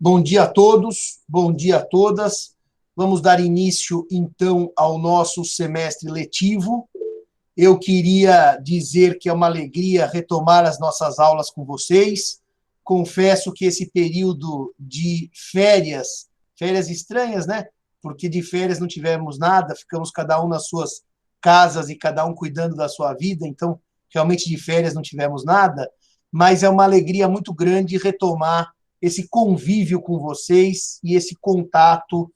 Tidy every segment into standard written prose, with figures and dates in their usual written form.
Bom dia a todos, bom dia a todas. Vamos dar início, então, ao nosso semestre letivo. Eu queria dizer que é uma alegria retomar as nossas aulas com vocês. Confesso que esse período de férias estranhas, né? Porque de férias não tivemos nada, ficamos cada um nas suas casas e cada um cuidando da sua vida, então, realmente de férias não tivemos nada, mas é uma alegria muito grande retomar esse convívio com vocês e esse contato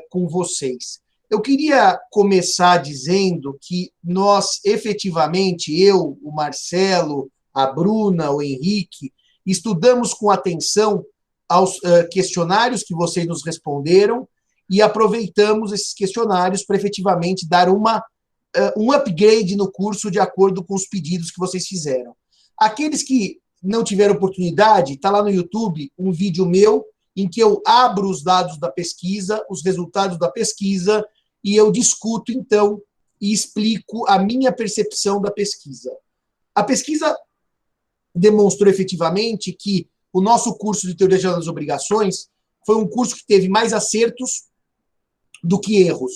com vocês. Eu queria começar dizendo que nós, efetivamente, eu, o Marcelo, a Bruna, o Henrique, estudamos com atenção aos questionários que vocês nos responderam e aproveitamos esses questionários para efetivamente dar um upgrade no curso de acordo com os pedidos que vocês fizeram. Aqueles que não tiveram oportunidade, está lá no YouTube um vídeo meu em que eu abro os dados da pesquisa, os resultados da pesquisa, e eu discuto, então, e explico a minha percepção da pesquisa. A pesquisa demonstrou efetivamente que o nosso curso de Teoria Geral das Obrigações foi um curso que teve mais acertos do que erros.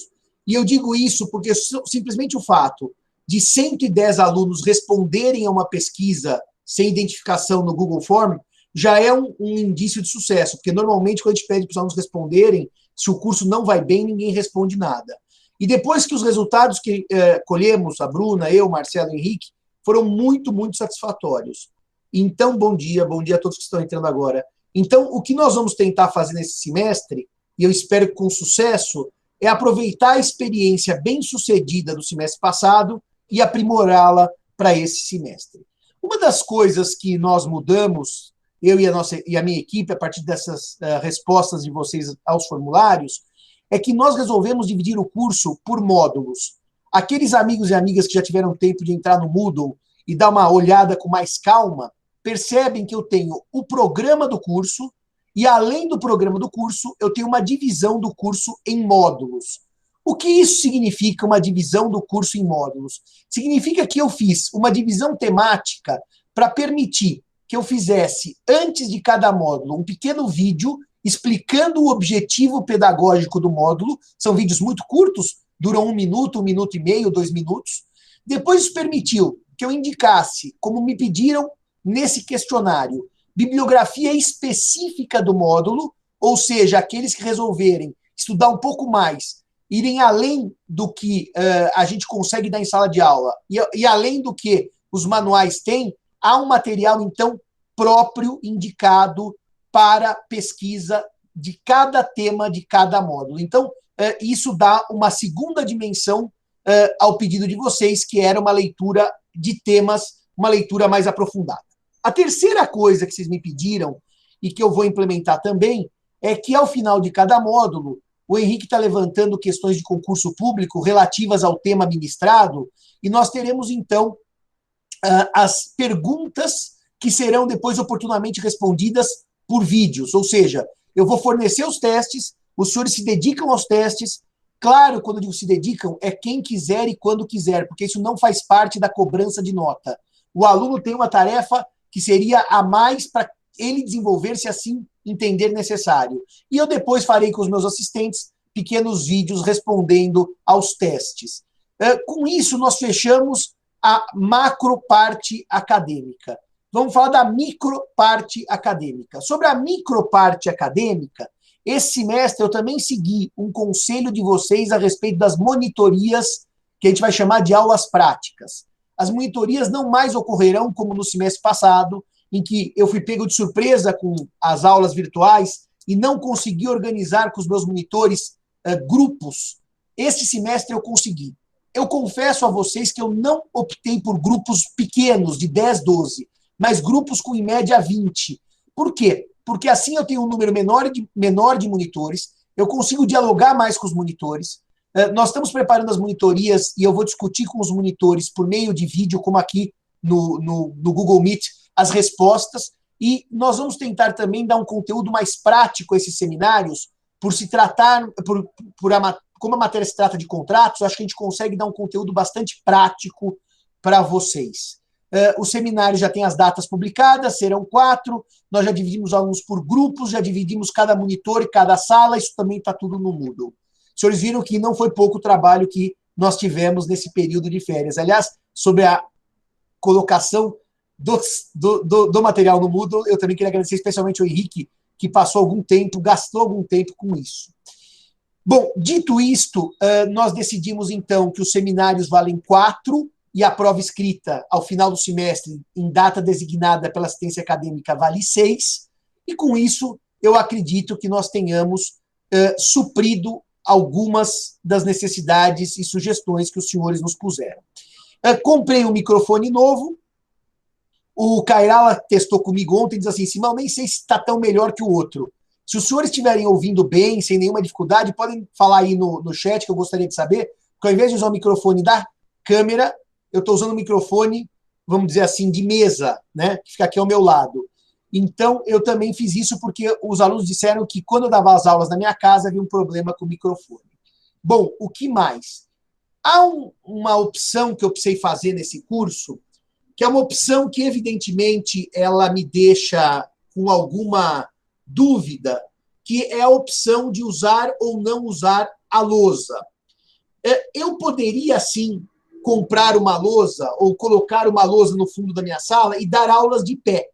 E eu digo isso porque simplesmente o fato de 110 alunos responderem a uma pesquisa sem identificação no Google Form já é um indício de sucesso, porque normalmente quando a gente pede para os alunos responderem, se o curso não vai bem, ninguém responde nada. E depois que os resultados que colhemos, a Bruna, eu, Marcelo e Henrique, foram muito, muito satisfatórios. Então, bom dia a todos que estão entrando agora. Então, o que nós vamos tentar fazer nesse semestre, e eu espero que com sucesso, é aproveitar a experiência bem-sucedida do semestre passado e aprimorá-la para esse semestre. Uma das coisas que nós mudamos, eu e a minha equipe, a partir dessas respostas de vocês aos formulários, é que nós resolvemos dividir o curso por módulos. Aqueles amigos e amigas que já tiveram tempo de entrar no Moodle e dar uma olhada com mais calma, percebem que eu tenho o programa do curso e, além do programa do curso, eu tenho uma divisão do curso em módulos. O que isso significa, uma divisão do curso em módulos? Significa que eu fiz uma divisão temática para permitir que eu fizesse, antes de cada módulo, um pequeno vídeo explicando o objetivo pedagógico do módulo. São vídeos muito curtos, duram 1 minuto e meio, 2 minutos. Depois isso permitiu que eu indicasse, como me pediram nesse questionário, bibliografia específica do módulo, ou seja, aqueles que resolverem estudar um pouco mais, irem além do que a gente consegue dar em sala de aula, e além do que os manuais têm, há um material, então, próprio, indicado para pesquisa de cada tema, de cada módulo. Então, isso dá uma segunda dimensão ao pedido de vocês, que era uma leitura de temas, uma leitura mais aprofundada. A terceira coisa que vocês me pediram, e que eu vou implementar também, é que ao final de cada módulo, o Henrique está levantando questões de concurso público relativas ao tema ministrado, e nós teremos, então, as perguntas que serão depois oportunamente respondidas por vídeos, ou seja, eu vou fornecer os testes, os senhores se dedicam aos testes. Claro, quando eu digo se dedicam, é quem quiser e quando quiser, porque isso não faz parte da cobrança de nota. O aluno tem uma tarefa que seria a mais para ele desenvolver, se assim entender necessário. E eu depois farei com os meus assistentes pequenos vídeos respondendo aos testes. Com isso, nós fechamos a macro parte acadêmica. Vamos falar da micro parte acadêmica. Sobre a micro parte acadêmica, esse semestre eu também segui um conselho de vocês a respeito das monitorias, que a gente vai chamar de aulas práticas. As monitorias não mais ocorrerão como no semestre passado, em que eu fui pego de surpresa com as aulas virtuais e não consegui organizar com os meus monitores grupos. Esse semestre eu consegui. Eu confesso a vocês que eu não optei por grupos pequenos, de 10, 12, mas grupos com, em média, 20. Por quê? Porque assim eu tenho um número menor de monitores, eu consigo dialogar mais com os monitores. Nós estamos preparando as monitorias e eu vou discutir com os monitores por meio de vídeo, como aqui no Google Meet, as respostas. E nós vamos tentar também dar um conteúdo mais prático a esses seminários, por se tratar, como a matéria se trata de contratos, acho que a gente consegue dar um conteúdo bastante prático para vocês. O seminário já tem as datas publicadas, serão 4. Nós já dividimos alunos por grupos, já dividimos cada monitor e cada sala, isso também está tudo no Moodle. Os senhores viram que não foi pouco o trabalho que nós tivemos nesse período de férias. Aliás, sobre a colocação do material no Moodle, eu também queria agradecer especialmente ao Henrique, que passou algum tempo, gastou algum tempo com isso. Bom, dito isto, nós decidimos, então, que os seminários valem 4 e a prova escrita, ao final do semestre, em data designada pela assistência acadêmica, vale 6. E, com isso, eu acredito que nós tenhamos suprido algumas das necessidades e sugestões que os senhores nos puseram. Comprei um microfone novo. O Kairala testou comigo ontem e diz assim, Simão, nem sei se está tão melhor que o outro. Se os senhores estiverem ouvindo bem, sem nenhuma dificuldade, podem falar aí no chat, que eu gostaria de saber, porque ao invés de usar o microfone da câmera, eu estou usando o microfone, vamos dizer assim, de mesa, né, que fica aqui ao meu lado. Então, eu também fiz isso porque os alunos disseram que quando eu dava as aulas na minha casa, havia um problema com o microfone. Bom, o que mais? Há uma opção que eu precisei fazer nesse curso, que é uma opção que, evidentemente, ela me deixa com alguma dúvida, que é a opção de usar ou não usar a lousa. Eu poderia, sim, comprar uma lousa ou colocar uma lousa no fundo da minha sala e dar aulas de pé,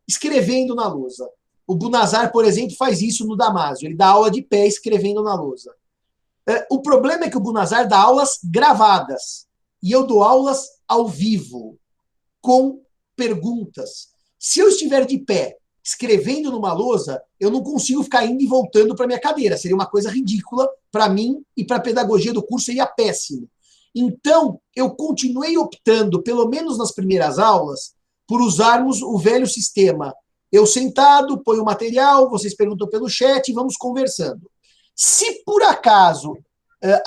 escrevendo na lousa. O Bunazar, por exemplo, faz isso no Damásio. Ele dá aula de pé escrevendo na lousa. O problema é que o Bunazar dá aulas gravadas e eu dou aulas ao vivo, com perguntas. Se eu estiver de pé, escrevendo numa lousa, eu não consigo ficar indo e voltando para minha cadeira. Seria uma coisa ridícula para mim e para a pedagogia do curso, seria péssimo. Então, eu continuei optando, pelo menos nas primeiras aulas, por usarmos o velho sistema. Eu sentado, ponho o material, vocês perguntam pelo chat e vamos conversando. Se por acaso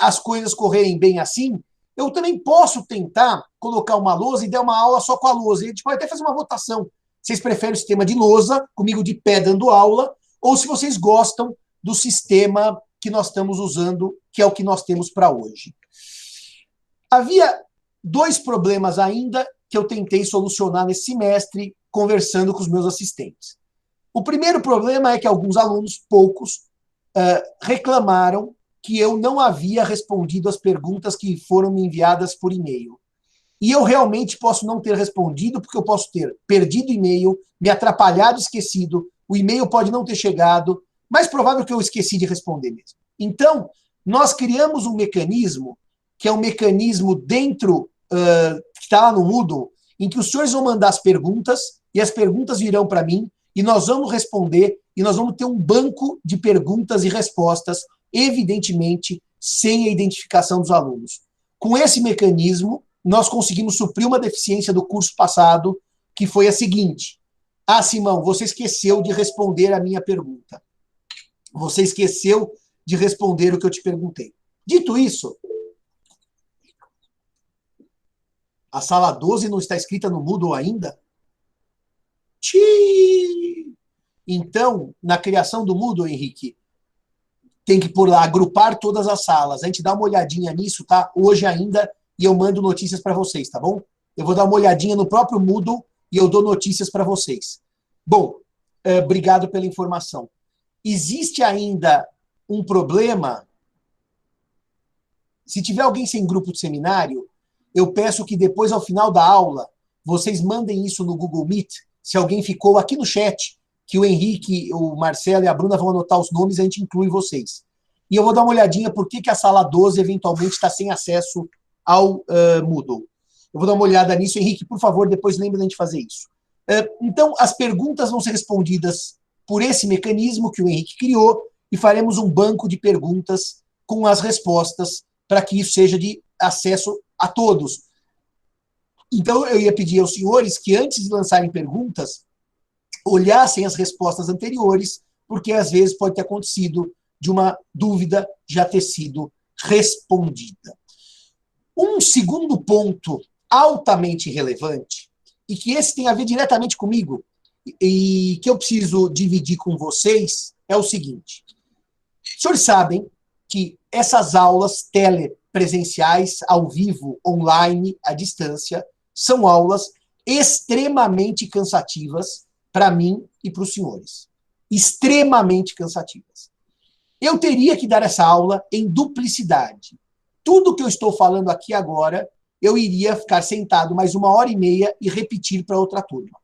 as coisas correrem bem assim, eu também posso tentar colocar uma lousa e dar uma aula só com a lousa. A gente pode até fazer uma votação. Vocês preferem o sistema de lousa, comigo de pé dando aula, ou se vocês gostam do sistema que nós estamos usando, que é o que nós temos para hoje. Havia 2 problemas ainda que eu tentei solucionar nesse semestre, conversando com os meus assistentes. O primeiro problema é que alguns alunos, poucos, reclamaram que eu não havia respondido as perguntas que foram me enviadas por e-mail. E eu realmente posso não ter respondido, porque eu posso ter perdido o e-mail, me atrapalhado, esquecido, o e-mail pode não ter chegado, mais provável que eu esqueci de responder mesmo. Então, nós criamos um mecanismo, que é um mecanismo dentro, que está lá no Moodle, em que os senhores vão mandar as perguntas, e as perguntas virão para mim, e nós vamos responder, e nós vamos ter um banco de perguntas e respostas, evidentemente, sem a identificação dos alunos. Com esse mecanismo, nós conseguimos suprir uma deficiência do curso passado, que foi a seguinte. Simão, você esqueceu de responder a minha pergunta. Você esqueceu de responder o que eu te perguntei. Dito isso, a sala 12 não está escrita no Moodle ainda? Então, na criação do Moodle, Henrique, tem que por lá, agrupar todas as salas. A gente dá uma olhadinha nisso, tá? Hoje ainda, e eu mando notícias para vocês, tá bom? Eu vou dar uma olhadinha no próprio Moodle e eu dou notícias para vocês. Bom, obrigado pela informação. Existe ainda um problema? Se tiver alguém sem grupo de seminário, eu peço que depois, ao final da aula, vocês mandem isso no Google Meet, se alguém ficou aqui no chat, que o Henrique, o Marcelo e a Bruna vão anotar os nomes, a gente inclui vocês. E eu vou dar uma olhadinha por que a sala 12 eventualmente está sem acesso ao Moodle. Eu vou dar uma olhada nisso. Henrique, por favor, depois lembre da gente fazer isso. Então, as perguntas vão ser respondidas por esse mecanismo que o Henrique criou e faremos um banco de perguntas com as respostas para que isso seja de acesso a todos. Então, eu ia pedir aos senhores que, antes de lançarem perguntas, olhassem as respostas anteriores, porque às vezes pode ter acontecido de uma dúvida já ter sido respondida. Um segundo ponto altamente relevante, e que esse tem a ver diretamente comigo, e que eu preciso dividir com vocês, é o seguinte. Os senhores sabem que essas aulas telepresenciais, ao vivo, online, à distância, são aulas extremamente cansativas para mim e para os senhores. Extremamente cansativas. Eu teria que dar essa aula em duplicidade. Tudo que eu estou falando aqui agora, eu iria ficar sentado mais 1h30 e repetir para outra turma.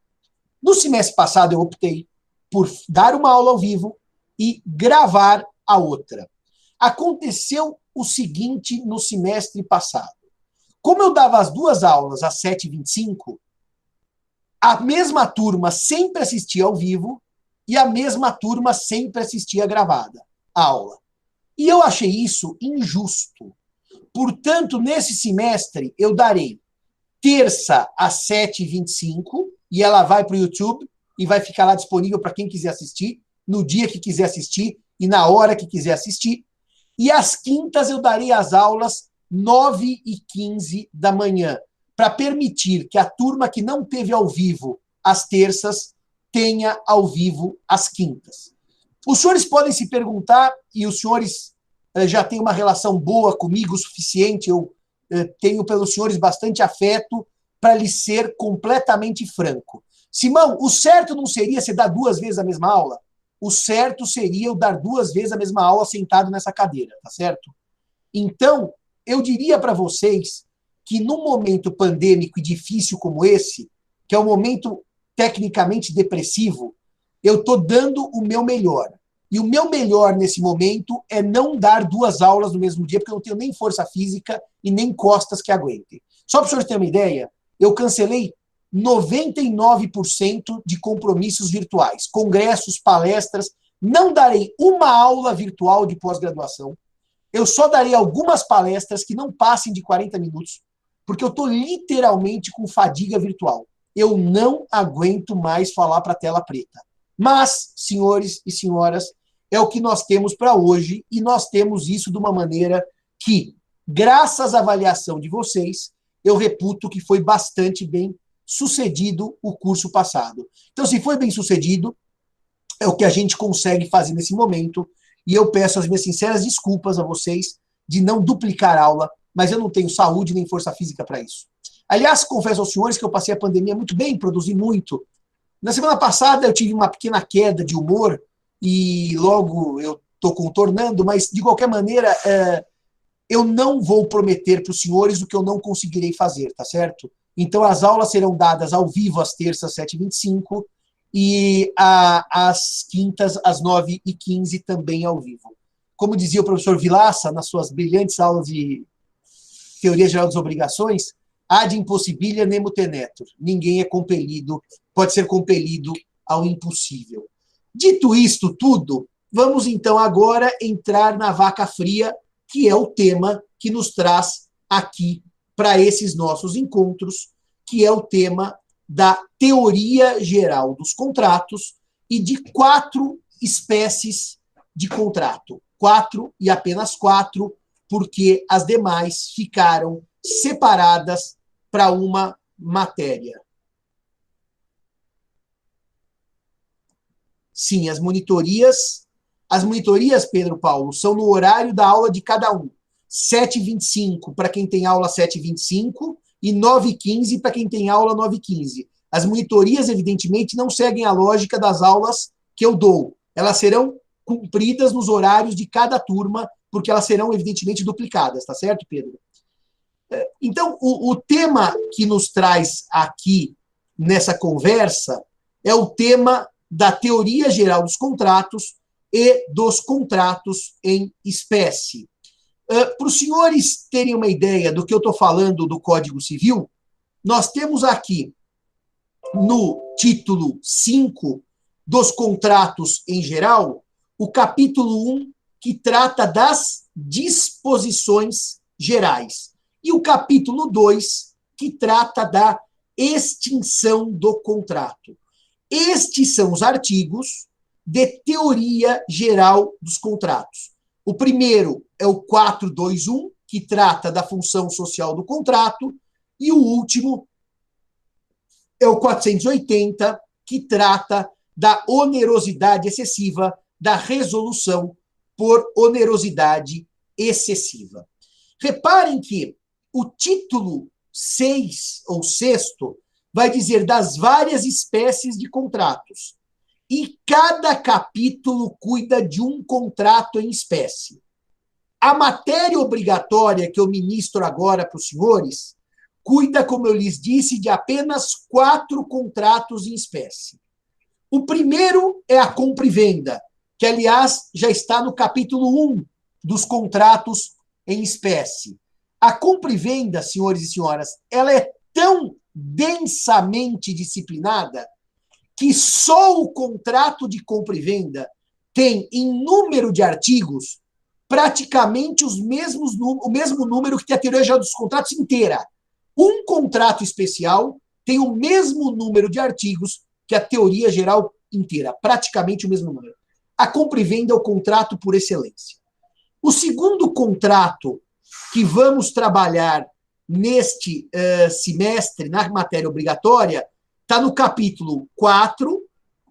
No semestre passado, eu optei por dar uma aula ao vivo e gravar a outra. Aconteceu o seguinte no semestre passado. Como eu dava as duas aulas às 7h25, a mesma turma sempre assistia ao vivo e a mesma turma sempre assistia gravada a aula. E eu achei isso injusto. Portanto, nesse semestre, eu darei terça às 7h25 e ela vai para o YouTube e vai ficar lá disponível para quem quiser assistir, no dia que quiser assistir e na hora que quiser assistir. E às quintas eu darei as aulas 9h15 da manhã, para permitir que a turma que não teve ao vivo às terças tenha ao vivo às quintas. Os senhores podem se perguntar, e os senhores já têm uma relação boa comigo o suficiente, eu tenho pelos senhores bastante afeto para lhes ser completamente franco. Simão, o certo não seria você dar 2 vezes a mesma aula? O certo seria eu dar 2 vezes a mesma aula sentado nessa cadeira, tá certo? Então, eu diria para vocês que num momento pandêmico e difícil como esse, que é um momento tecnicamente depressivo, eu estou dando o meu melhor. E o meu melhor nesse momento é não dar 2 aulas no mesmo dia, porque eu não tenho nem força física e nem costas que aguentem. Só para os senhores terem uma ideia, eu cancelei 99% de compromissos virtuais, congressos, palestras. Não darei uma aula virtual de pós-graduação. Eu só darei algumas palestras que não passem de 40 minutos, porque eu estou literalmente com fadiga virtual. Eu não aguento mais falar para a tela preta. Mas, senhores e senhoras, é o que nós temos para hoje, e nós temos isso de uma maneira que, graças à avaliação de vocês, eu reputo que foi bastante bem sucedido o curso passado. Então, se foi bem sucedido, é o que a gente consegue fazer nesse momento, e eu peço as minhas sinceras desculpas a vocês de não duplicar a aula, mas eu não tenho saúde nem força física para isso. Aliás, confesso aos senhores que eu passei a pandemia muito bem, produzi muito. Na semana passada eu tive uma pequena queda de humor e logo eu estou contornando, mas de qualquer maneira eu não vou prometer para os senhores o que eu não conseguirei fazer, tá certo? Então as aulas serão dadas ao vivo às terças, 7h25, e às quintas, às 9h15, também ao vivo. Como dizia o professor Vilaça, nas suas brilhantes aulas de Teoria Geral das Obrigações, ad impossibilia nemo tenetur. Ninguém é compelido, pode ser compelido ao impossível. Dito isto tudo, vamos então agora entrar na vaca fria, que é o tema que nos traz aqui para esses nossos encontros, que é o tema da teoria geral dos contratos e de 4 espécies de contrato. 4 e apenas 4, porque as demais ficaram separadas para uma matéria. Sim, as monitorias, Pedro Paulo, são no horário da aula de cada um. 7h25 para quem tem aula 7h25 e 9h15 para quem tem aula 9h15. As monitorias, evidentemente, não seguem a lógica das aulas que eu dou. Elas serão cumpridas nos horários de cada turma, porque elas serão, evidentemente, duplicadas, tá certo, Pedro? Então, o tema que nos traz aqui nessa conversa é o tema da teoria geral dos contratos e dos contratos em espécie. Para os senhores terem uma ideia do que eu estou falando do Código Civil, nós temos aqui, no título 5 dos contratos em geral, o capítulo 1, que trata das disposições gerais, e o capítulo 2, que trata da extinção do contrato. Estes são os artigos de teoria geral dos contratos. O primeiro é o 421, que trata da função social do contrato, e o último é o 480, que trata da onerosidade excessiva, da resolução por onerosidade excessiva. Reparem que o título 6, ou sexto, vai dizer das várias espécies de contratos. E cada capítulo cuida de um contrato em espécie. A matéria obrigatória que eu ministro agora para os senhores cuida, como eu lhes disse, de apenas 4 contratos em espécie. O primeiro é a compra e venda, que, aliás, já está no capítulo 1 dos contratos em espécie. A compra e venda, senhores e senhoras, ela é tão densamente disciplinada que só o contrato de compra e venda tem, em número de artigos, praticamente o mesmo número que tem a teoria geral dos contratos inteira. Um contrato especial tem o mesmo número de artigos que a teoria geral inteira, praticamente o mesmo número. A compra e venda é o contrato por excelência. O segundo contrato que vamos trabalhar neste semestre, na matéria obrigatória, está no capítulo 4,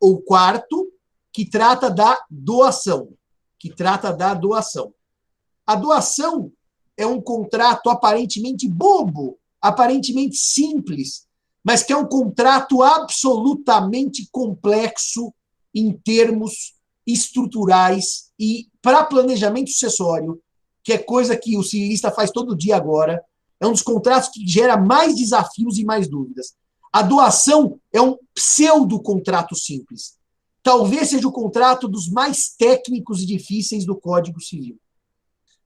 ou quarto, que trata da doação. A doação é um contrato aparentemente bobo, aparentemente simples, mas que é um contrato absolutamente complexo em termos estruturais e para planejamento sucessório, que é coisa que o civilista faz todo dia agora, é um dos contratos que gera mais desafios e mais dúvidas. A doação é um pseudo-contrato simples. Talvez seja o contrato dos mais técnicos e difíceis do Código Civil.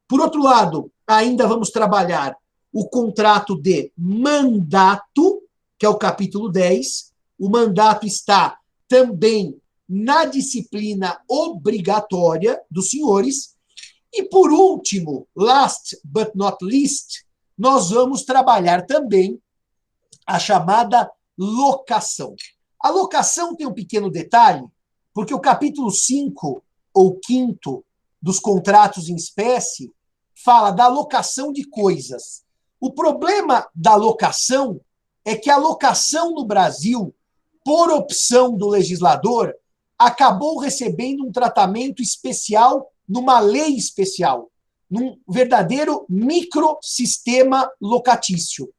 Por outro lado, ainda vamos trabalhar o contrato de mandato, que é o capítulo 10. O mandato está também na disciplina obrigatória dos senhores. E, por último, last but not least, nós vamos trabalhar também a chamada locação. A locação tem um pequeno detalhe, porque o capítulo 5 ou 5º dos contratos em espécie fala da locação de coisas. O problema da locação é que a locação no Brasil, por opção do legislador, acabou recebendo um tratamento especial numa lei especial, num verdadeiro microsistema locatício.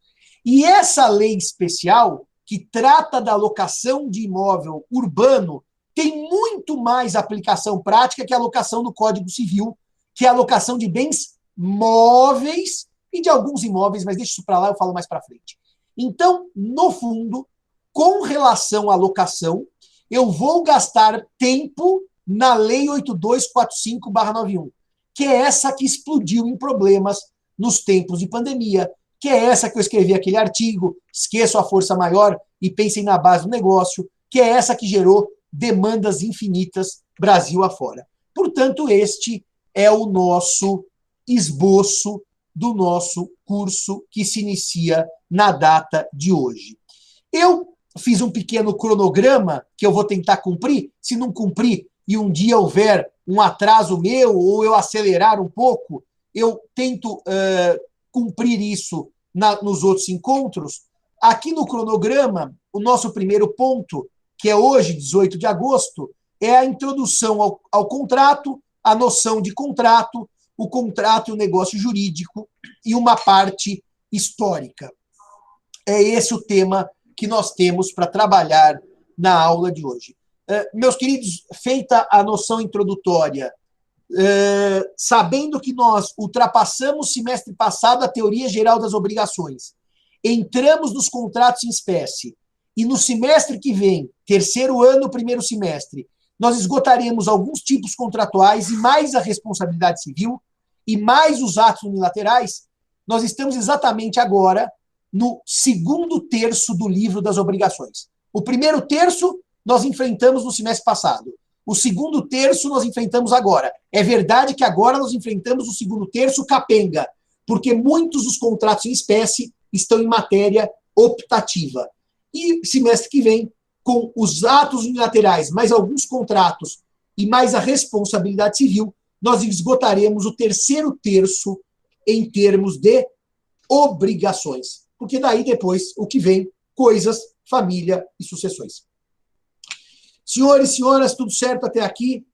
E essa lei especial, que trata da locação de imóvel urbano, tem muito mais aplicação prática que a locação do Código Civil, que é a locação de bens móveis e de alguns imóveis, mas deixa isso para lá, eu falo mais para frente. Então, no fundo, com relação à locação, eu vou gastar tempo na Lei 8245/91, que é essa que explodiu em problemas nos tempos de pandemia, que é essa que eu escrevi aquele artigo, esqueço a força maior e pensem na base do negócio, que é essa que gerou demandas infinitas Brasil afora. Portanto, este é o nosso esboço do nosso curso que se inicia na data de hoje. Eu fiz um pequeno cronograma que eu vou tentar cumprir. Se não cumprir e um dia houver um atraso meu ou eu acelerar um pouco, eu tento cumprir isso nos outros encontros. Aqui no cronograma, o nosso primeiro ponto, que é hoje, 18 de agosto, é a introdução ao contrato, a noção de contrato, o contrato e o negócio jurídico e uma parte histórica. É esse o tema que nós temos para trabalhar na aula de hoje. Meus queridos, feita a noção introdutória, sabendo que nós ultrapassamos semestre passado a teoria geral das obrigações, entramos nos contratos em espécie, e no semestre que vem, terceiro ano, primeiro semestre, nós esgotaremos alguns tipos contratuais e mais a responsabilidade civil e mais os atos unilaterais, nós estamos exatamente agora no segundo terço do livro das obrigações. O primeiro terço nós enfrentamos no semestre passado. O segundo terço nós enfrentamos agora. É verdade que agora nós enfrentamos o segundo terço capenga, porque muitos dos contratos em espécie estão em matéria optativa. E semestre que vem, com os atos unilaterais, mais alguns contratos e mais a responsabilidade civil, nós esgotaremos o terceiro terço em termos de obrigações. Porque daí depois o que vem, coisas, família e sucessões. Senhores e senhoras, tudo certo até aqui?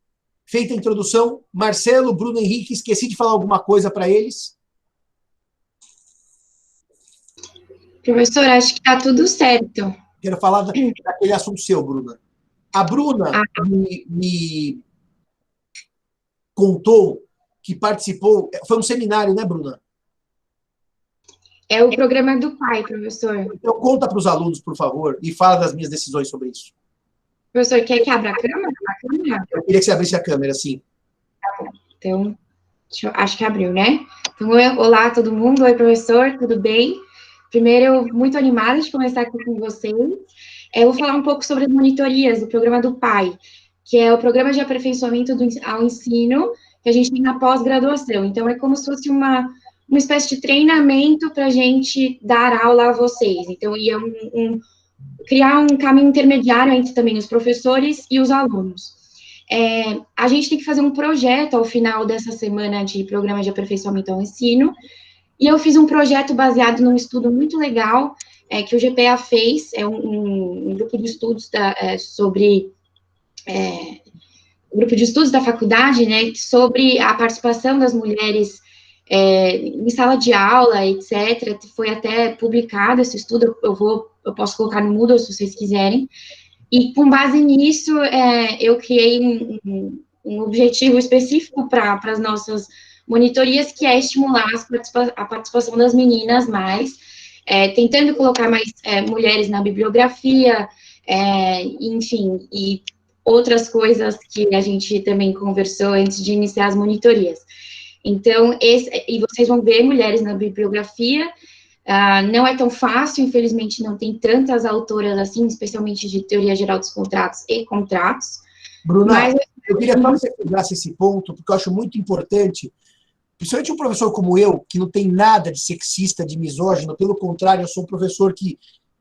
Feita a introdução. Marcelo, Bruno Henrique, esqueci de falar alguma coisa para eles? Professor, acho que está tudo certo. Quero falar daquele assunto seu, Bruna. A Bruna Ah, me contou que participou, foi um seminário, né, Bruna? é o programa do pai, professor. Então, conta para os alunos, por favor, e fala das minhas decisões sobre isso. Professor, quer que abra a câmera? A câmera? Eu queria que você abrisse a câmera, sim. Então, acho que abriu, né? Então, olá todo mundo. Oi, professor, tudo bem? Primeiro, eu muito animada de conversar aqui com vocês. Eu vou falar um pouco sobre as monitorias do programa do PAI, que é o Programa de Aperfeiçoamento ao Ensino, que a gente tem na pós-graduação. Então, é como se fosse uma espécie de treinamento para a gente dar aula a vocês. Então, criar um caminho intermediário entre também os professores e os alunos. A gente tem que fazer um projeto ao final dessa semana de programa de aperfeiçoamento ao ensino, e eu fiz um projeto baseado num estudo muito legal que o GPA fez, um grupo de estudos sobre grupo de estudos da faculdade, né, sobre a participação das mulheres em sala de aula, etc. Foi até publicado esse estudo, eu posso colocar no Moodle se vocês quiserem. E com base nisso, eu criei um objetivo específico para as nossas monitorias, que é estimular a participação das meninas mais, tentando colocar mais mulheres na bibliografia, enfim, e outras coisas que a gente também conversou antes de iniciar as monitorias. Então, e vocês vão ver mulheres na bibliografia. Não é tão fácil, infelizmente, não tem tantas autoras assim, especialmente de teoria geral dos contratos e contratos. Bruna, Mas eu queria só que você pegasse esse ponto, porque eu acho muito importante, principalmente um professor como eu, que não tem nada de sexista, de misógino, pelo contrário, eu sou um professor que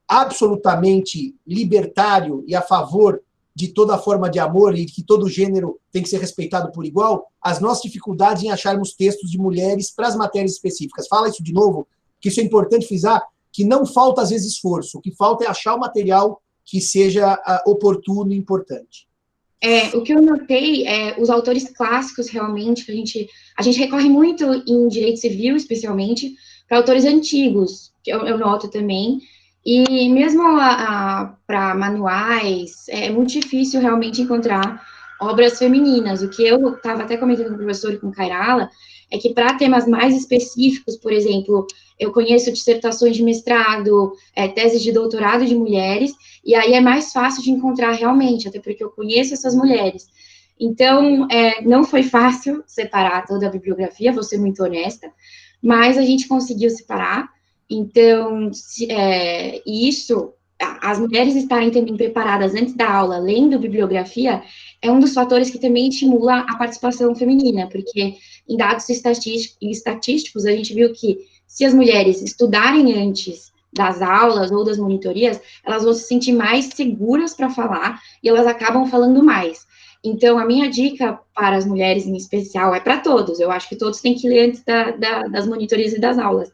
absolutamente libertário e a favor de toda forma de amor e que todo gênero tem que ser respeitado por igual, as nossas dificuldades em acharmos textos de mulheres para as matérias específicas. Fala isso de novo, que isso é importante frisar, que não falta, às vezes, esforço. O que falta é achar o material que seja oportuno e importante. O que eu notei os autores clássicos, realmente, que a gente recorre muito em direito civil, especialmente, para autores antigos, que eu noto também, e mesmo para manuais, é muito difícil realmente encontrar obras femininas. O que eu estava até comentando com o professor e com o Kairala é que para temas mais específicos, por exemplo, eu conheço dissertações de mestrado, teses de doutorado de mulheres, e aí é mais fácil de encontrar realmente, até porque eu conheço essas mulheres. Então, não foi fácil separar toda a bibliografia, vou ser muito honesta, mas a gente conseguiu separar. Então, isso, as mulheres estarem também preparadas antes da aula, lendo bibliografia, é um dos fatores que também estimula a participação feminina, porque em dados estatísticos, a gente viu que se as mulheres estudarem antes das aulas ou das monitorias, elas vão se sentir mais seguras para falar e elas acabam falando mais. Então, a minha dica para as mulheres em especial é para todos. Eu acho que todos têm que ler antes das monitorias e das aulas.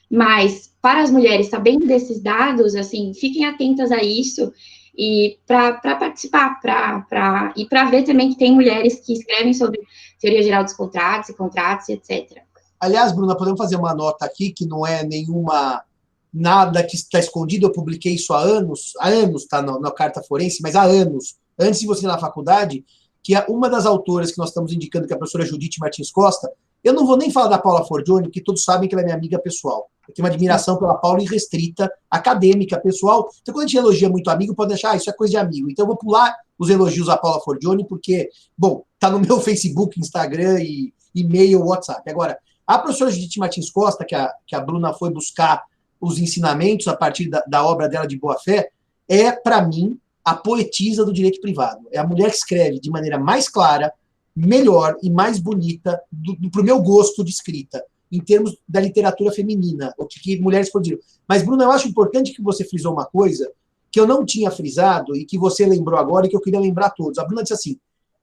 Mas, para as mulheres, sabendo desses dados, assim, fiquem atentas a isso e para participar, e para ver também que tem mulheres que escrevem sobre teoria geral dos contratos, etc. Aliás, Bruna, podemos fazer uma nota aqui, que não é nada que está escondido, eu publiquei isso há anos, tá, na Carta Forense, mas há anos, antes de você ir na faculdade, que é uma das autoras que nós estamos indicando, que é a professora Judite Martins Costa. Eu não vou nem falar da Paula Forgione, porque todos sabem que ela é minha amiga pessoal. Eu tenho uma admiração pela Paula irrestrita, acadêmica, pessoal. Então, quando a gente elogia muito amigo, pode achar, isso é coisa de amigo. Então, eu vou pular os elogios à Paula Forgione, porque, bom, tá no meu Facebook, Instagram, e e-mail, WhatsApp. Agora, a professora Judite Martins Costa, que a Bruna foi buscar os ensinamentos a partir da obra dela de boa-fé, é, para mim, a poetisa do direito privado. É a mulher que escreve de maneira mais clara, melhor e mais bonita, para o meu gosto de escrita, em termos da literatura feminina, o que mulheres produziram. Mas, Bruna, eu acho importante que você frisou uma coisa que eu não tinha frisado e que você lembrou agora e que eu queria lembrar a todos. A Bruna disse assim,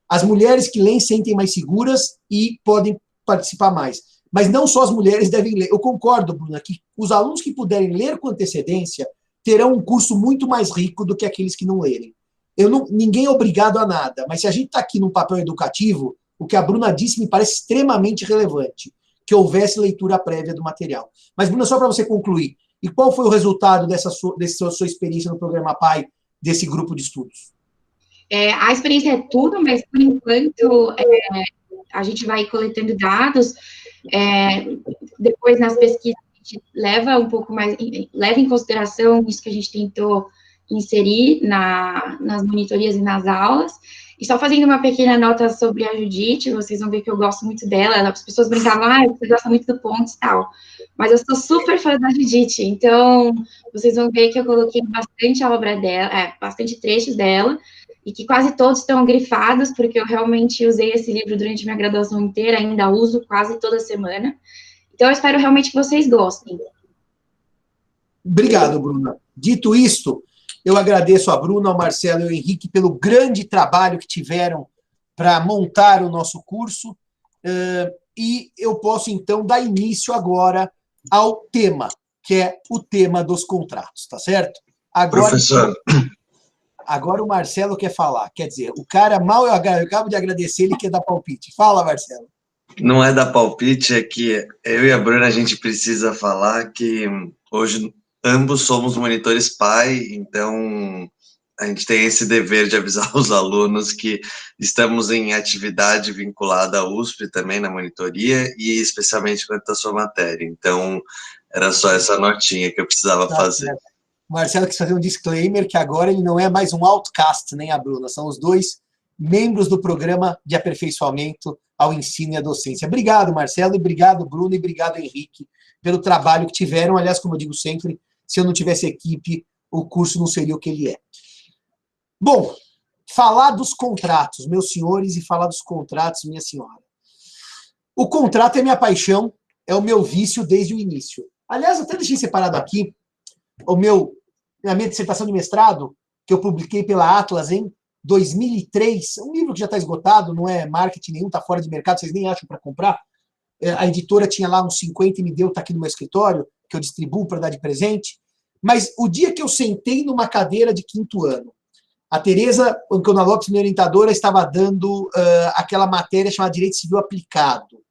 as mulheres que leem sentem mais seguras e podem participar mais. Mas não só as mulheres devem ler. Eu concordo, Bruna, que os alunos que puderem ler com antecedência terão um curso muito mais rico do que aqueles que não lerem. Ninguém é obrigado a nada, mas se a gente está aqui num papel educativo, o que a Bruna disse me parece extremamente relevante, que houvesse leitura prévia do material. Mas, Bruna, só para você concluir, E qual foi o resultado dessa sua experiência no programa PAI, desse grupo de estudos? A experiência é tudo, mas por enquanto a gente vai coletando dados, depois nas pesquisas a gente leva um pouco mais, leva em consideração isso que a gente tentou inserir nas monitorias e nas aulas. E só fazendo uma pequena nota sobre a Judite, vocês vão ver que eu gosto muito dela. As pessoas brincavam, você gosta muito do Pontes e tal. Mas eu sou super fã da Judite, então vocês vão ver que eu coloquei bastante a obra dela, bastante trechos dela, e que quase todos estão grifados, porque eu realmente usei esse livro durante minha graduação inteira, ainda uso quase toda semana. Então, eu espero realmente que vocês gostem. Obrigado, Bruna. Dito isto, eu agradeço a Bruna, ao Marcelo e ao Henrique pelo grande trabalho que tiveram para montar o nosso curso, e eu posso, então, dar início agora ao tema, que é o tema dos contratos, tá certo? Agora, professor. Agora o Marcelo quer falar. Quer dizer, o cara, mal eu acabo de agradecer, ele quer dar palpite. Fala, Marcelo. Não é dar palpite, é que eu e a Bruna, a gente precisa falar que hoje ambos somos monitores PAI, então a gente tem esse dever de avisar os alunos que estamos em atividade vinculada à USP também na monitoria, e especialmente quanto à sua matéria. Então, era só essa notinha que eu precisava fazer. O Marcelo quis fazer um disclaimer que agora ele não é mais um outcast, nem a Bruna, são os dois membros do programa de aperfeiçoamento ao ensino e à docência. Obrigado, Marcelo, e obrigado, Bruno, e obrigado, Henrique, pelo trabalho que tiveram. Aliás, como eu digo sempre, se eu não tivesse equipe, o curso não seria o que ele é. Bom, falar dos contratos, meus senhores, e falar dos contratos, minha senhora. O contrato é minha paixão, é o meu vício desde o início. Aliás, eu até deixei separado aqui a minha dissertação de mestrado, que eu publiquei pela Atlas em 2003, um livro que já está esgotado, não é marketing nenhum, está fora de mercado, vocês nem acham para comprar. A editora tinha lá uns 50 e me deu, está aqui no meu escritório, que eu distribuo para dar de presente. Mas o dia que eu sentei numa cadeira de 5º ano, a Tereza Ancona Lopes, minha orientadora, estava dando aquela matéria chamada Direito Civil Aplicado.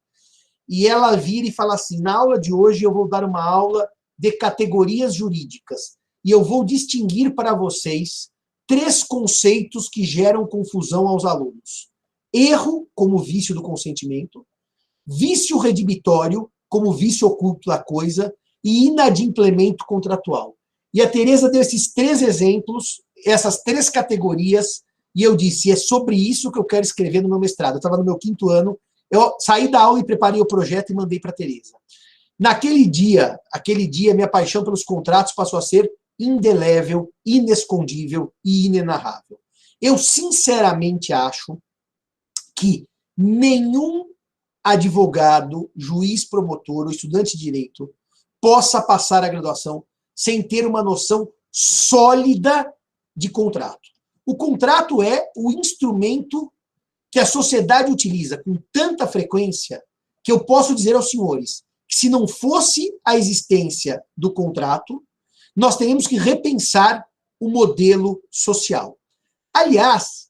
E ela vira e fala assim, na aula de hoje eu vou dar uma aula de categorias jurídicas, e eu vou distinguir para vocês 3 conceitos que geram confusão aos alunos. Erro, como vício do consentimento, vício redibitório, como vício oculto da coisa, e inadimplemento contratual. E a Tereza deu esses 3 exemplos, essas 3 categorias, e eu disse, é sobre isso que eu quero escrever no meu mestrado. Eu estava no meu 5º ano, eu saí da aula e preparei o projeto e mandei para a Tereza. Naquele dia, minha paixão pelos contratos passou a ser indelével, inescondível e inenarrável. Eu sinceramente acho que nenhum advogado, juiz, promotor ou estudante de direito possa passar a graduação sem ter uma noção sólida de contrato. O contrato é o instrumento que a sociedade utiliza com tanta frequência que eu posso dizer aos senhores que, se não fosse a existência do contrato, nós teríamos que repensar o modelo social. Aliás,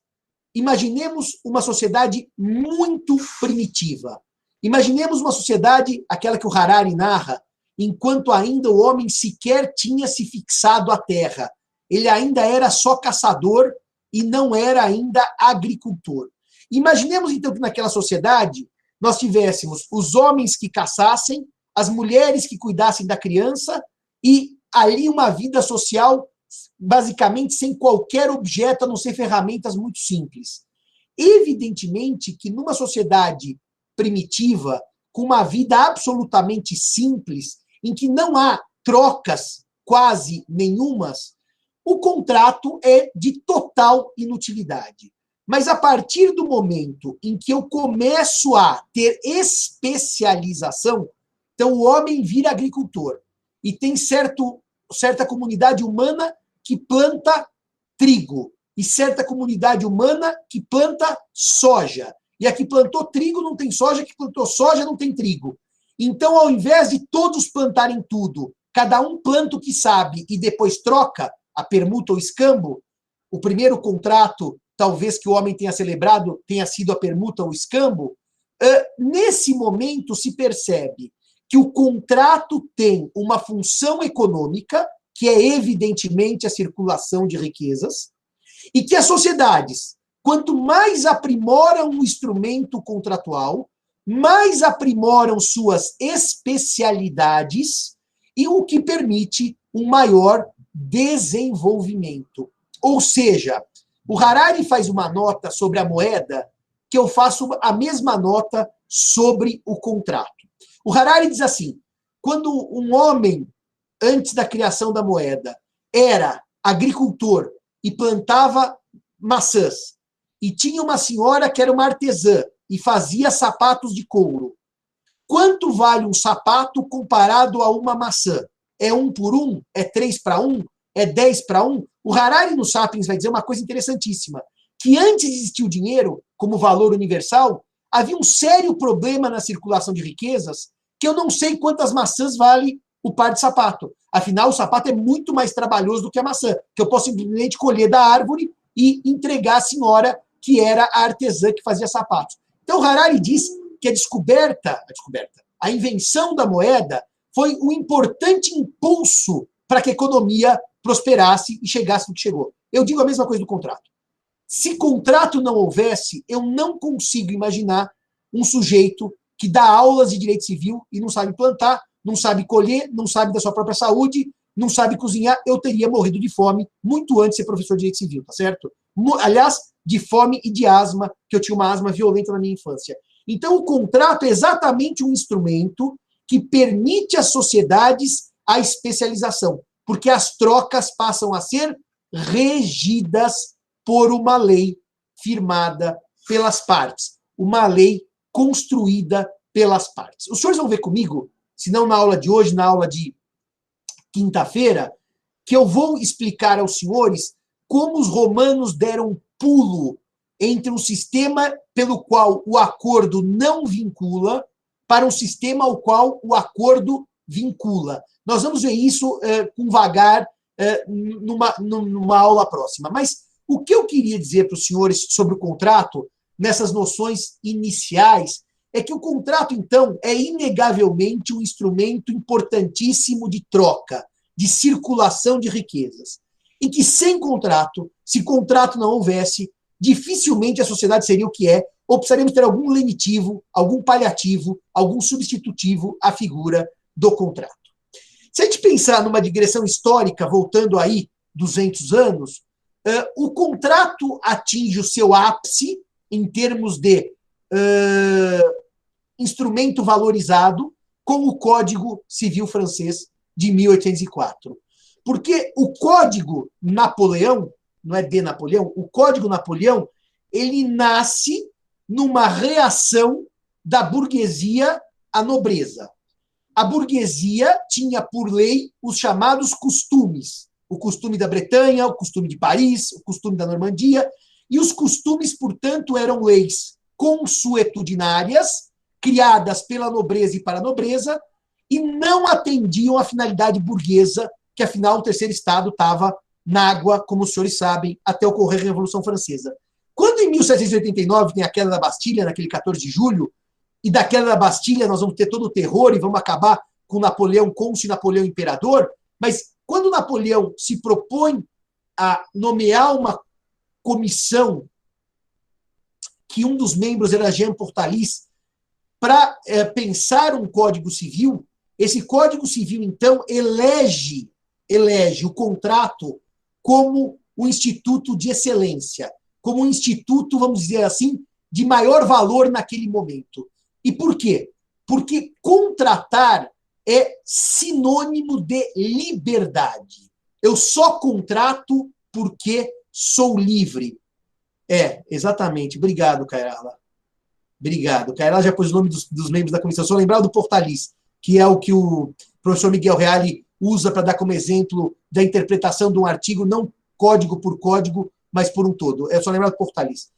imaginemos uma sociedade muito primitiva. Imaginemos uma sociedade, aquela que o Harari narra, enquanto ainda o homem sequer tinha se fixado à terra. Ele ainda era só caçador e não era ainda agricultor. Imaginemos, então, que naquela sociedade nós tivéssemos os homens que caçassem, as mulheres que cuidassem da criança e ali uma vida social basicamente sem qualquer objeto, a não ser ferramentas muito simples. Evidentemente que numa sociedade primitiva, com uma vida absolutamente simples, em que não há trocas quase nenhumas, o contrato é de total inutilidade. Mas a partir do momento em que eu começo a ter especialização, então o homem vira agricultor e tem certa comunidade humana que planta trigo e certa comunidade humana que planta soja. E a que plantou trigo não tem soja, a que plantou soja não tem trigo. Então, ao invés de todos plantarem tudo, cada um planta o que sabe e depois troca a permuta ou escambo, o primeiro contrato, talvez que o homem tenha celebrado, tenha sido a permuta ou escambo, nesse momento se percebe que o contrato tem uma função econômica, que é evidentemente a circulação de riquezas, e que as sociedades, quanto mais aprimoram o instrumento contratual, mais aprimoram suas especialidades, e o que permite um maior desenvolvimento. Ou seja, o Harari faz uma nota sobre a moeda, que eu faço a mesma nota sobre o contrato. O Harari diz assim: quando um homem, antes da criação da moeda, era agricultor e plantava maçãs, e tinha uma senhora que era uma artesã e fazia sapatos de couro, quanto vale um sapato comparado a uma maçã? É 1 por 1? É 3 para 1? É 10 para 1? O Harari no Sapiens vai dizer uma coisa interessantíssima, que antes de existir o dinheiro como valor universal, havia um sério problema na circulação de riquezas, que eu não sei quantas maçãs vale o par de sapato. Afinal, o sapato é muito mais trabalhoso do que a maçã, que eu posso simplesmente colher da árvore e entregar à senhora que era a artesã que fazia sapatos. Então, Harari diz que a invenção da moeda foi um importante impulso para que a economia prosperasse e chegasse no que chegou. Eu digo a mesma coisa do contrato. Se contrato não houvesse, eu não consigo imaginar um sujeito que dá aulas de direito civil e não sabe plantar, não sabe colher, não sabe da sua própria saúde, não sabe cozinhar. Eu teria morrido de fome muito antes de ser professor de direito civil, tá certo? Aliás, de fome e de asma, que eu tinha uma asma violenta na minha infância. Então, o contrato é exatamente um instrumento que permite às sociedades a especialização, porque as trocas passam a ser regidas por uma lei firmada pelas partes, uma lei construída pelas partes. Os senhores vão ver comigo, se não na aula de hoje, na aula de quinta-feira, que eu vou explicar aos senhores como os romanos deram um pulo entre um sistema pelo qual o acordo não vincula para um sistema ao qual o acordo vincula. Nós vamos ver isso com vagar numa aula próxima. Mas o que eu queria dizer para os senhores sobre o contrato, nessas noções iniciais, é que o contrato, então, é inegavelmente um instrumento importantíssimo de troca, de circulação de riquezas. E que sem contrato, se contrato não houvesse, dificilmente a sociedade seria o que é, ou precisaríamos ter algum lenitivo, algum paliativo, algum substitutivo à figura do contrato. Se a gente pensar numa digressão histórica, voltando aí 200 anos, o contrato atinge o seu ápice em termos de instrumento valorizado com o Código Civil francês de 1804. Porque o Código Napoleão, não é de Napoleão, o Código Napoleão, ele nasce numa reação da burguesia à nobreza. A burguesia tinha por lei os chamados costumes. O costume da Bretanha, o costume de Paris, o costume da Normandia, e os costumes, portanto, eram leis consuetudinárias, criadas pela nobreza e para a nobreza, e não atendiam à finalidade burguesa, que afinal o terceiro estado estava na água, como os senhores sabem, até ocorrer a Revolução Francesa. Quando em 1789 tem a queda da Bastilha, naquele 14 de julho, e da queda da Bastilha nós vamos ter todo o terror e vamos acabar com Napoleão cônsul e Napoleão imperador, mas quando Napoleão se propõe a nomear uma comissão, que um dos membros era Jean Portalis, para pensar um Código Civil, esse Código Civil, então, elege o contrato como um instituto de excelência, como um instituto, vamos dizer assim, de maior valor naquele momento. E por quê? Porque contratar é sinônimo de liberdade. Eu só contrato porque sou livre. Exatamente. Obrigado, Cairala. Obrigado. Cairala já pôs o nome dos membros da comissão. Eu só lembrar do Portalis, que é o que o professor Miguel Reale usa para dar como exemplo da interpretação de um artigo, não código por código, mas por um todo. Eu só lembrar do Portalis.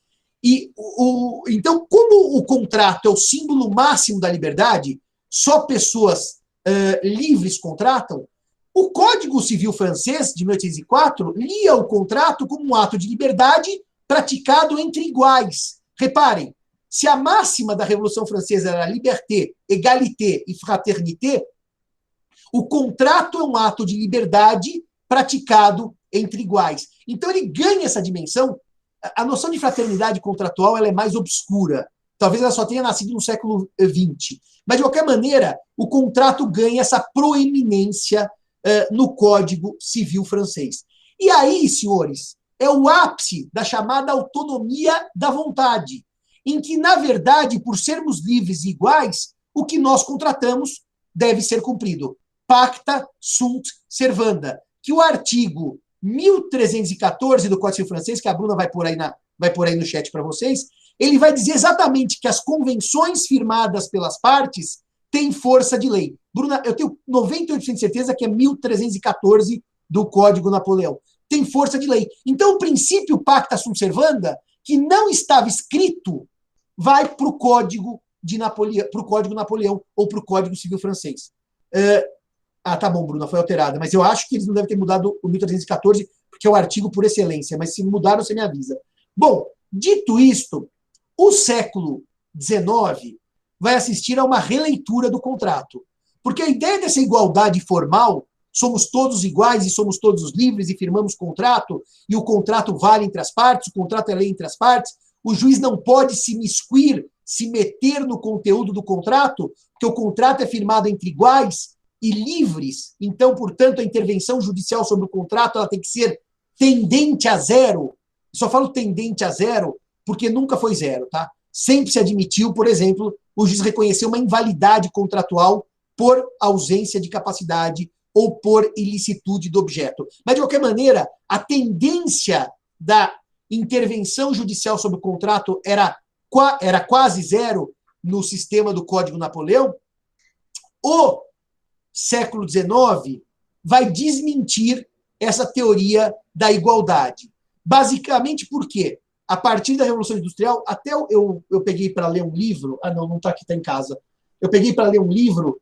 Então, como o contrato é o símbolo máximo da liberdade, só pessoas livres contratam, o Código Civil francês, de 1804, lia o contrato como um ato de liberdade praticado entre iguais. Reparem, Se a máxima da Revolução Francesa era liberté, égalité e fraternité, o contrato é um ato de liberdade praticado entre iguais. Então, ele ganha essa dimensão. A noção de fraternidade contratual ela é mais obscura. Talvez ela só tenha nascido no século XX. Mas, de qualquer maneira, o contrato ganha essa proeminência no Código Civil francês. E aí, senhores, é o ápice da chamada autonomia da vontade, em que, na verdade, por sermos livres e iguais, o que nós contratamos deve ser cumprido. Pacta sunt servanda, que o artigo 1314 do Código Civil francês, que a Bruna vai pôr aí no chat para vocês, ele vai dizer exatamente que as convenções firmadas pelas partes têm força de lei. Bruna, eu tenho 98% de certeza que é 1314 do Código Napoleão. Tem força de lei. Então, o princípio pacta sunt servanda, que não estava escrito, vai para o Código Napoleão ou para o Código Civil francês. Tá bom, Bruna, foi alterada, mas eu acho que eles não devem ter mudado o 1314, porque é o artigo por excelência, mas se mudaram, você me avisa. Bom, dito isto, o século XIX vai assistir a uma releitura do contrato, porque a ideia dessa igualdade formal, somos todos iguais e somos todos livres e firmamos contrato, e o contrato vale entre as partes, o contrato é lei entre as partes, o juiz não pode se miscuir, se meter no conteúdo do contrato, porque o contrato é firmado entre iguais e livres, então, portanto, a intervenção judicial sobre o contrato ela tem que ser tendente a zero. Só falo tendente a zero porque nunca foi zero, tá? Sempre se admitiu, por exemplo, o juiz reconhecer uma invalidade contratual por ausência de capacidade ou por ilicitude do objeto. Mas, de qualquer maneira, a tendência da intervenção judicial sobre o contrato era quase zero no sistema do Código Napoleão. O século XIX vai desmentir essa teoria da igualdade. Basicamente por quê? A partir da Revolução Industrial, até eu peguei para ler um livro, não está aqui, está em casa, eu peguei para ler um livro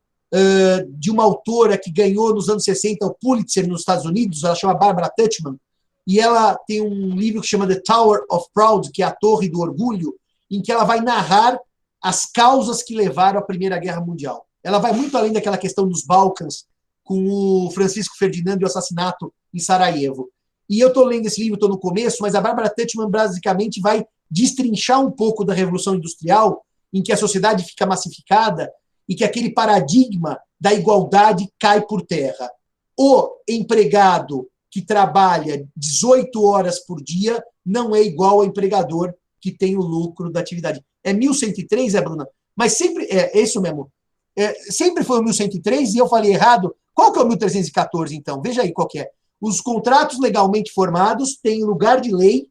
de uma autora que ganhou nos anos 60 o Pulitzer nos Estados Unidos, ela chama Barbara Tuchman, e ela tem um livro que chama The Tower of Proud, que é a Torre do Orgulho, em que ela vai narrar as causas que levaram à Primeira Guerra Mundial. Ela vai muito além daquela questão dos Balcãs, com o Francisco Ferdinando e o assassinato em Sarajevo. E eu estou lendo esse livro, estou no começo, mas a Barbara Tuchman basicamente vai destrinchar um pouco da Revolução Industrial, em que a sociedade fica massificada e que aquele paradigma da igualdade cai por terra. O empregado que trabalha 18 horas por dia não é igual ao empregador que tem o lucro da atividade. É 1103, Bruna? Mas sempre, é isso mesmo. Sempre foi o 1103 e eu falei errado. Qual que é o 1314, então? Veja aí qual que é. Os contratos legalmente formados têm lugar de lei.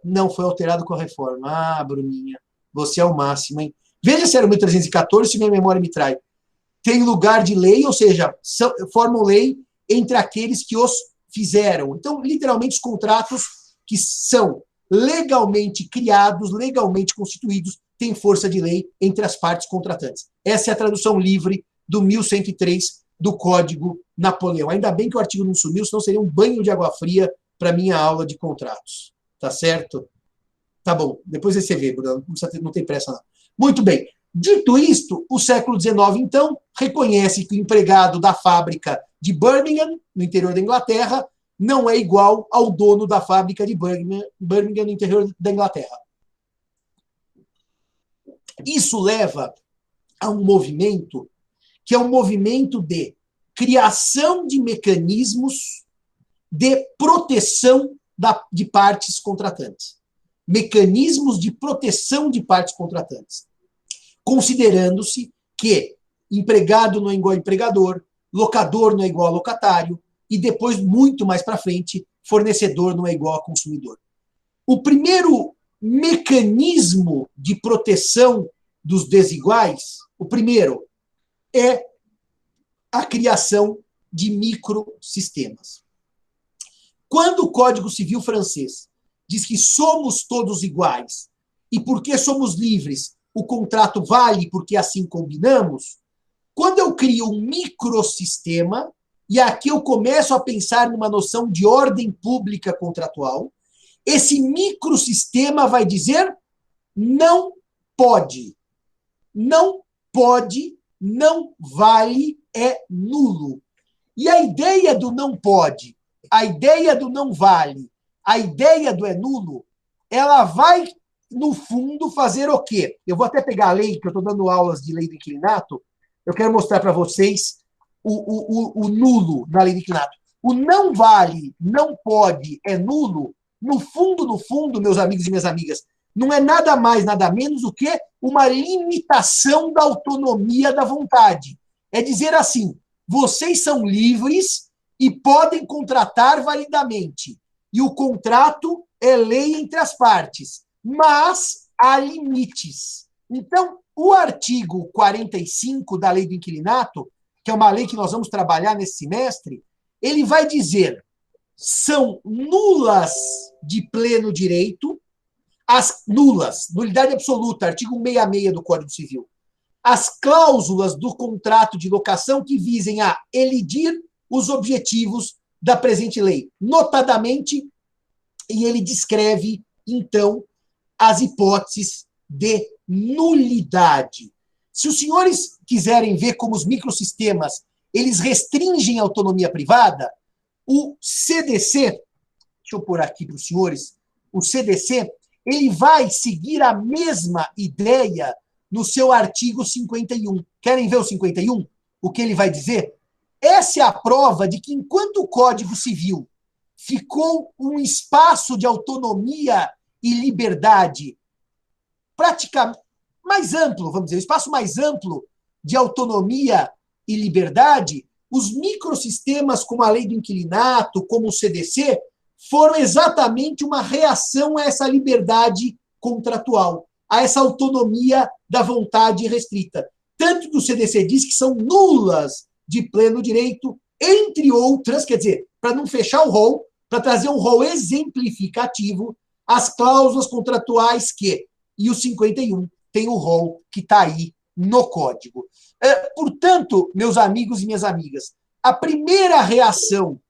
Não foi alterado com a reforma. Bruninha, você é o máximo, hein? Veja se era o 1314, se minha memória me trai. Tem lugar de lei, ou seja, formam lei entre aqueles que os fizeram. Então, literalmente, os contratos que são legalmente criados, legalmente constituídos, têm força de lei entre as partes contratantes. Essa é a tradução livre do 1103 do Código Napoleão. Ainda bem que o artigo não sumiu, senão seria um banho de água fria para minha aula de contratos. Tá certo? Tá bom. Depois você vê, Bruno. Não tem pressa, não. Muito bem. Dito isto, o século XIX, então, reconhece que o empregado da fábrica de Birmingham, no interior da Inglaterra, não é igual ao dono da fábrica de Birmingham, no interior da Inglaterra. Isso leva a um movimento que é um movimento de criação de mecanismos de proteção de partes contratantes. Mecanismos de proteção de partes contratantes. Considerando-se que empregado não é igual a empregador, locador não é igual a locatário, e depois, muito mais para frente, fornecedor não é igual a consumidor. O primeiro mecanismo de proteção dos desiguais, o primeiro, é a criação de microsistemas. Quando o Código Civil francês diz que somos todos iguais e porque somos livres, o contrato vale porque assim combinamos, quando eu crio um microsistema, e aqui eu começo a pensar numa noção de ordem pública contratual, esse microsistema vai dizer não pode. Não pode, não vale, é nulo. E a ideia do não pode, a ideia do não vale, a ideia do é nulo, ela vai, no fundo, fazer o quê? Eu vou até pegar a lei, que eu estou dando aulas de lei do inquilinato, eu quero mostrar para vocês o nulo na lei do inquilinato. O não vale, não pode, é nulo, no fundo, meus amigos e minhas amigas, não é nada mais, nada menos do que uma limitação da autonomia da vontade. É dizer assim, vocês são livres e podem contratar validamente. E o contrato é lei entre as partes. Mas há limites. Então, o artigo 45 da Lei do Inquilinato, que é uma lei que nós vamos trabalhar nesse semestre, ele vai dizer: são nulas de pleno direito, as nulas, nulidade absoluta, artigo 166 do Código Civil, as cláusulas do contrato de locação que visem a elidir os objetivos da presente lei, notadamente, e ele descreve, então, as hipóteses de nulidade. Se os senhores quiserem ver como os microsistemas eles restringem a autonomia privada, o CDC, deixa eu pôr aqui para os senhores, o CDC, ele vai seguir a mesma ideia no seu artigo 51. Querem ver o 51? O que ele vai dizer? Essa é a prova de que, enquanto o Código Civil ficou um espaço de autonomia e liberdade praticamente mais amplo, vamos dizer, um espaço mais amplo de autonomia e liberdade, os microsistemas, como a lei do inquilinato, como o CDC, foram exatamente uma reação a essa liberdade contratual, a essa autonomia da vontade restrita. Tanto que o CDC diz que são nulas de pleno direito, entre outras, quer dizer, para não fechar o rol, para trazer um rol exemplificativo, as cláusulas contratuais que, e o 51 tem o rol que está aí no código. Portanto, meus amigos e minhas amigas, a primeira reação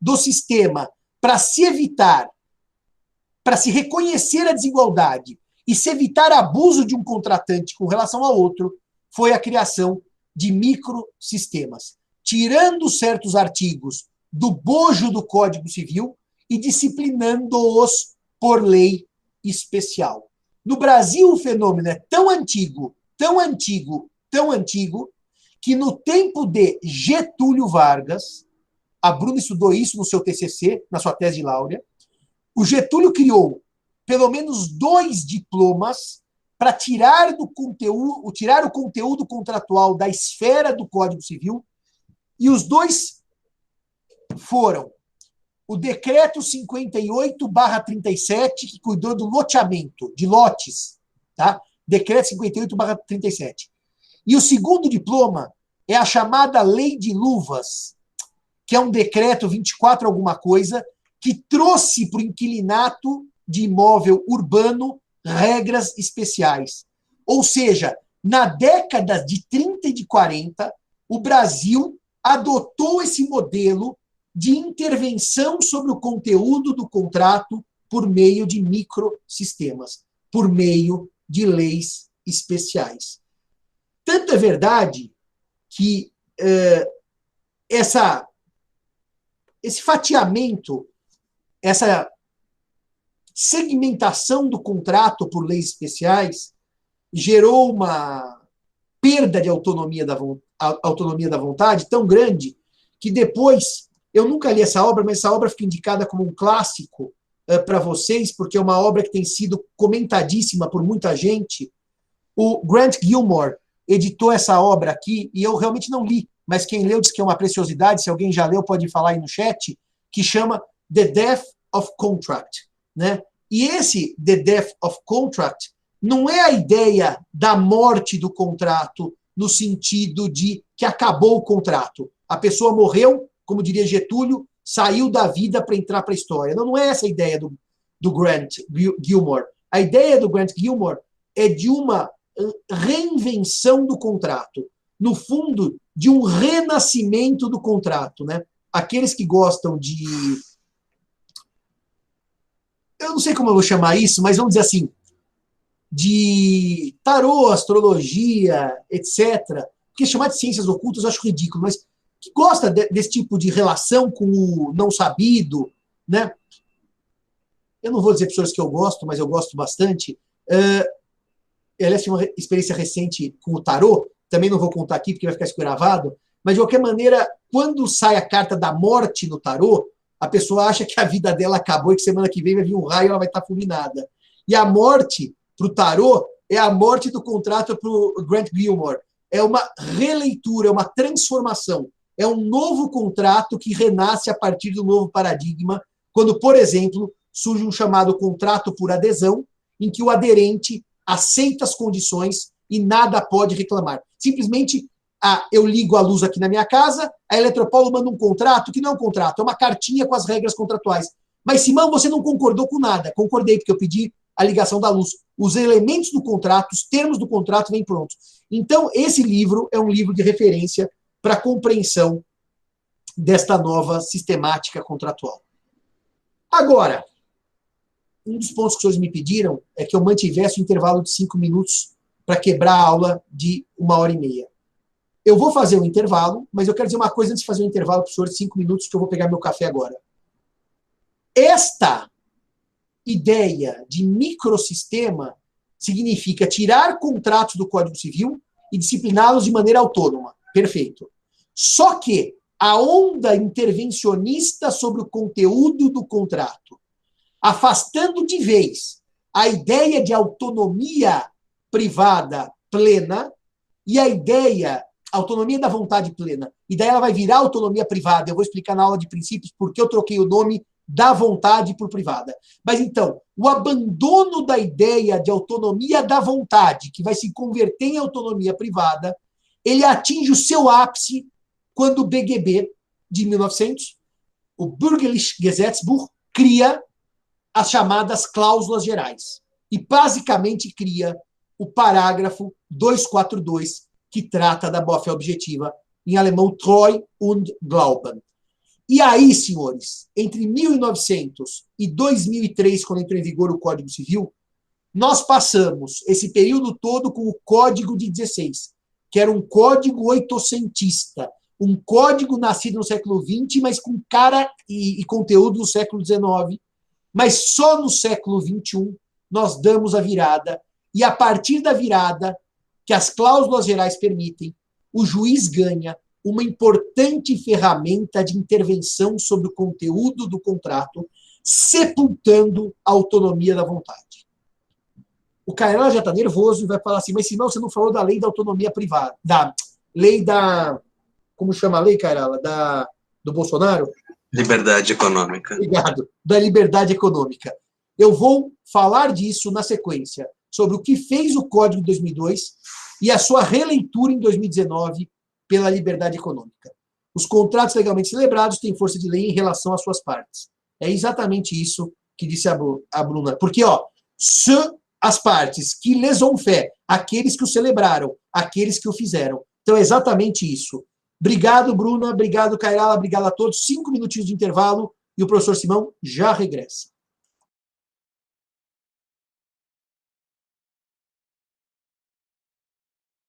do sistema para se evitar, para se reconhecer a desigualdade e se evitar abuso de um contratante com relação ao outro, foi a criação de microsistemas, tirando certos artigos do bojo do Código Civil e disciplinando-os por lei especial. No Brasil, o fenômeno é tão antigo, que no tempo de Getúlio Vargas, a Bruna estudou isso no seu TCC, na sua tese de laurea, o Getúlio criou pelo menos 2 diplomas para tirar o conteúdo contratual da esfera do Código Civil, e os 2 foram o Decreto 58/37, que cuidou do loteamento, de lotes, tá? Decreto 58/37. E o segundo diploma é a chamada Lei de Luvas, que é um decreto 24 alguma coisa, que trouxe para o inquilinato de imóvel urbano regras especiais. Ou seja, na década de 30 e de 40, o Brasil adotou esse modelo de intervenção sobre o conteúdo do contrato por meio de microsistemas, por meio de leis especiais. Tanto é verdade que esse fatiamento, essa segmentação do contrato por leis especiais gerou uma perda de autonomia da vontade tão grande que depois, eu nunca li essa obra, mas essa obra fica indicada como um clássico para vocês, porque é uma obra que tem sido comentadíssima por muita gente. O Grant Gilmore editou essa obra aqui, e eu realmente não li, mas quem leu diz que é uma preciosidade, se alguém já leu pode falar aí no chat, que chama The Death of Contract, né? E esse The Death of Contract não é a ideia da morte do contrato no sentido de que acabou o contrato. A pessoa morreu, como diria Getúlio, saiu da vida para entrar para a história. Não é essa a ideia do Grant Gilmore. A ideia do Grant Gilmore é de uma reinvenção do contrato. No fundo, de um renascimento do contrato, né? Aqueles que gostam de eu não sei como eu vou chamar isso, mas vamos dizer assim, de tarô, astrologia, etc., porque chamar de ciências ocultas eu acho ridículo, mas que gosta desse tipo de relação com o não sabido, né? Eu não vou dizer pessoas que eu gosto, mas eu gosto bastante. Ela tem uma experiência recente com o tarô, também não vou contar aqui porque vai ficar gravado, mas de qualquer maneira, quando sai a carta da morte no tarô, a pessoa acha que a vida dela acabou e que semana que vem vai vir um raio e ela vai estar fulminada. E a morte, para o tarô, é a morte do contrato para o Grant Gilmore. É uma releitura, é uma transformação. É um novo contrato que renasce a partir do novo paradigma, quando, por exemplo, surge um chamado contrato por adesão, em que o aderente aceita as condições e nada pode reclamar. Simplesmente, eu ligo a luz aqui na minha casa, a Eletropaulo manda um contrato, que não é um contrato, é uma cartinha com as regras contratuais. Mas, Simão, você não concordou com nada. Concordei, porque eu pedi a ligação da luz. Os elementos do contrato, os termos do contrato vêm prontos. Então, esse livro é um livro de referência para a compreensão desta nova sistemática contratual. Agora, um dos pontos que os senhores me pediram é que eu mantivesse o intervalo de 5 minutos para quebrar a aula de 1h30. Eu vou fazer um intervalo, mas eu quero dizer uma coisa antes de fazer um intervalo para os senhores de 5 minutos, que eu vou pegar meu café agora. Esta ideia de microsistema significa tirar contratos do Código Civil e discipliná-los de maneira autônoma. Perfeito. Só que a onda intervencionista sobre o conteúdo do contrato, afastando de vez a ideia de autonomia privada plena e a ideia, autonomia da vontade plena, e daí ela vai virar autonomia privada. Eu vou explicar na aula de princípios porque eu troquei o nome da vontade por privada. Mas então, o abandono da ideia de autonomia da vontade, que vai se converter em autonomia privada, ele atinge o seu ápice quando o BGB, de 1900, o Bürgerliches Gesetzbuch, cria as chamadas cláusulas gerais. E basicamente cria o parágrafo 242, que trata da boa-fé objetiva, em alemão Treu und Glauben. E aí, senhores, entre 1900 e 2003, quando entrou em vigor o Código Civil, nós passamos esse período todo com o Código de 16, que era um código oitocentista, um código nascido no século XX, mas com cara e conteúdo do século XIX. Mas só no século XXI nós damos a virada, e a partir da virada, que as cláusulas gerais permitem, o juiz ganha uma importante ferramenta de intervenção sobre o conteúdo do contrato, sepultando a autonomia da vontade. O Cairala já está nervoso e vai falar assim, mas senão você não falou da lei da autonomia privada, da lei da... Como chama a lei, Cairala? Do Bolsonaro? Liberdade econômica. Obrigado. Da liberdade econômica. Eu vou falar disso na sequência, sobre o que fez o Código de 2002 e a sua releitura em 2019 pela liberdade econômica. Os contratos legalmente celebrados têm força de lei em relação às suas partes. É exatamente isso que disse a Bruna. Porque, se as partes que les ont fait, aqueles que o celebraram, aqueles que o fizeram. Então, é exatamente isso. Obrigado, Bruna. Obrigado, Cairala. Obrigado a todos. 5 minutinhos de intervalo e o professor Simão já regressa.